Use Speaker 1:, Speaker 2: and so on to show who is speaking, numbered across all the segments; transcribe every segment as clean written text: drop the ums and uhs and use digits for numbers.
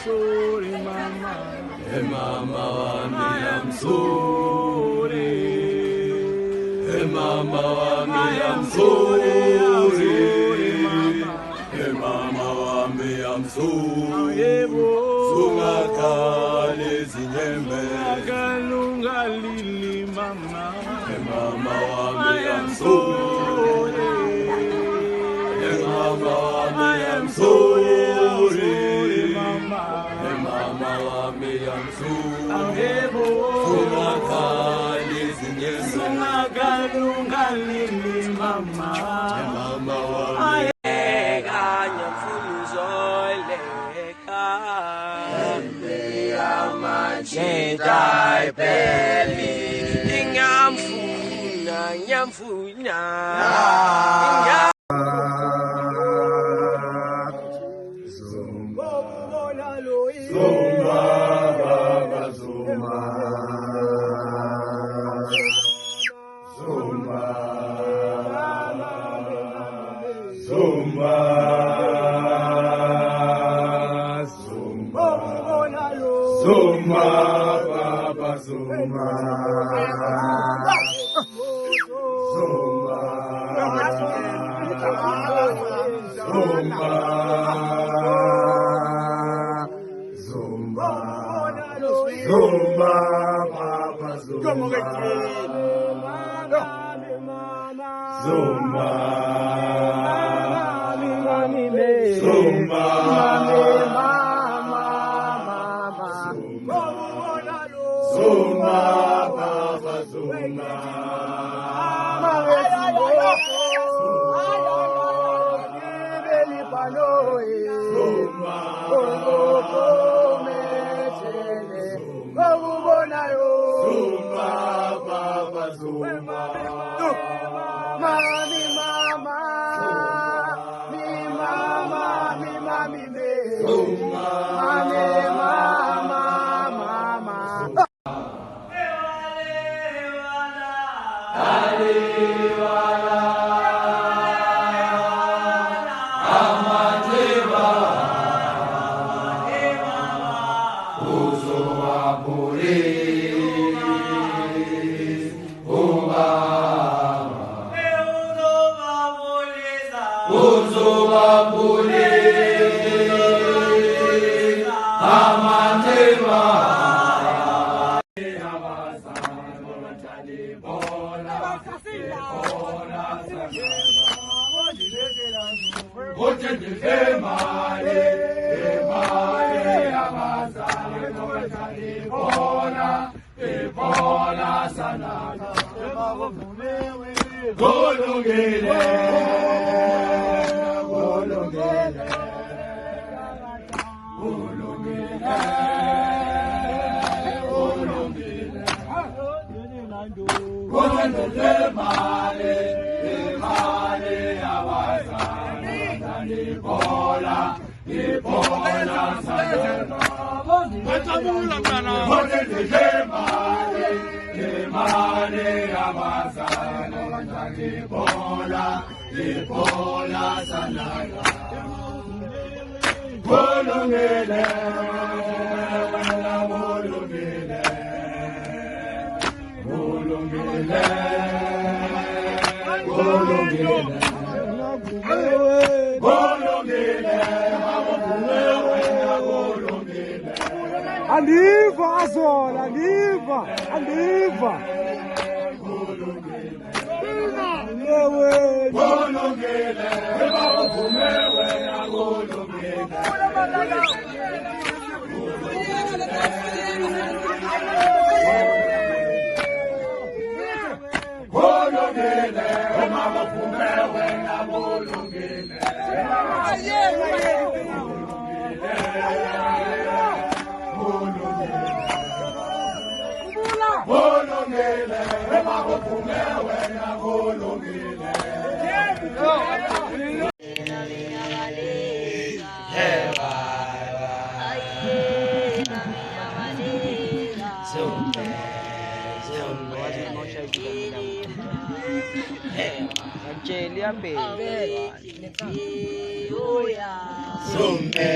Speaker 1: sorry, mama.
Speaker 2: Hey mama wami I'm sorry. Hey mama wami I'm sorry. Hey mama wami I'm sorry. Sungakali zinyembe.
Speaker 1: Akalunga lili mama.
Speaker 2: Hey mama wami I'm sorry. Hey mama wami I'm sorry.
Speaker 1: Mama.
Speaker 2: Hey mama wami I'm sorry. Sungakali zinyembe.
Speaker 1: Sungakalunga lili mama.
Speaker 2: Hey mama wami
Speaker 3: Jedi belly, nyamfuna.
Speaker 2: Zumba, Baba Zumba, Zumba, Zumba, Zumba, Zumba, Baba Zumba, Zumba, Zumba, Zumba, Zumba, Baba Zumba, Zumba, Zumba, Zumba, Baba Zumba.
Speaker 1: Aliva, Azola, aliva, aliva.
Speaker 2: Zumbe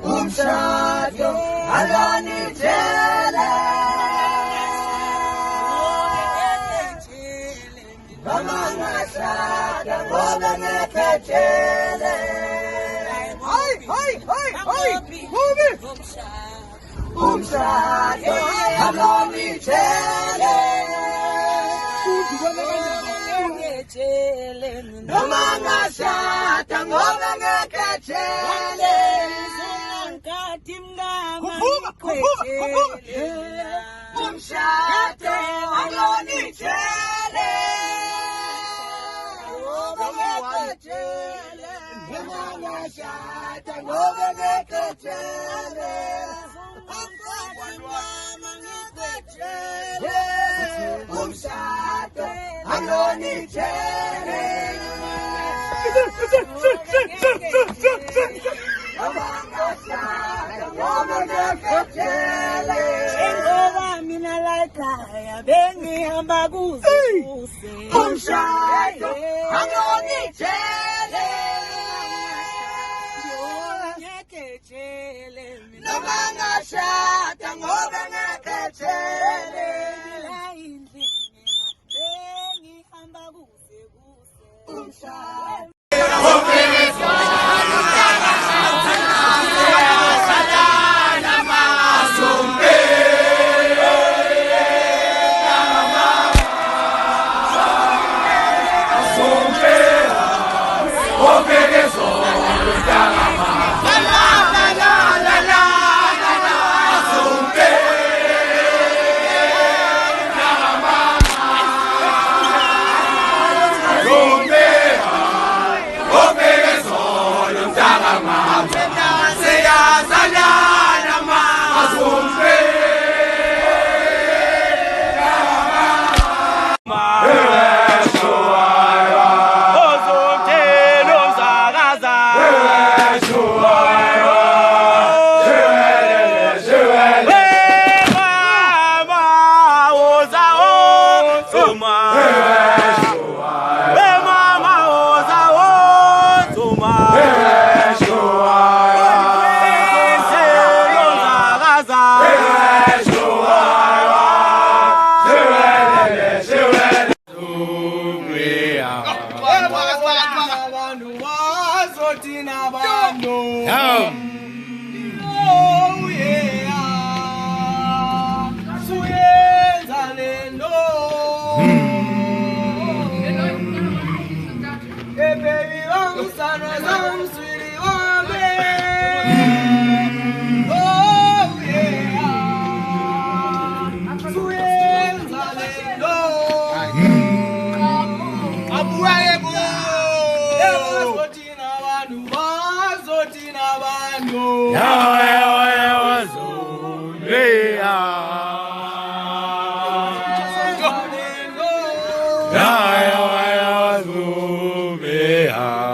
Speaker 3: Umshado alonitshele bamangashada ngoba ngekhetshele umshado alonitshele bamangashada ngoba ngekhetshele umshado alonitshele umangashada ngoba ngekhetshele umshado alonitshele
Speaker 4: Ngoba mina la ekhaya bengihamba kuze
Speaker 3: umshado alonitshele
Speaker 4: ngekhetshele
Speaker 3: noma ngashada ngoba ngekhetshele
Speaker 4: bengihamba kuze
Speaker 3: umshado
Speaker 2: Ah.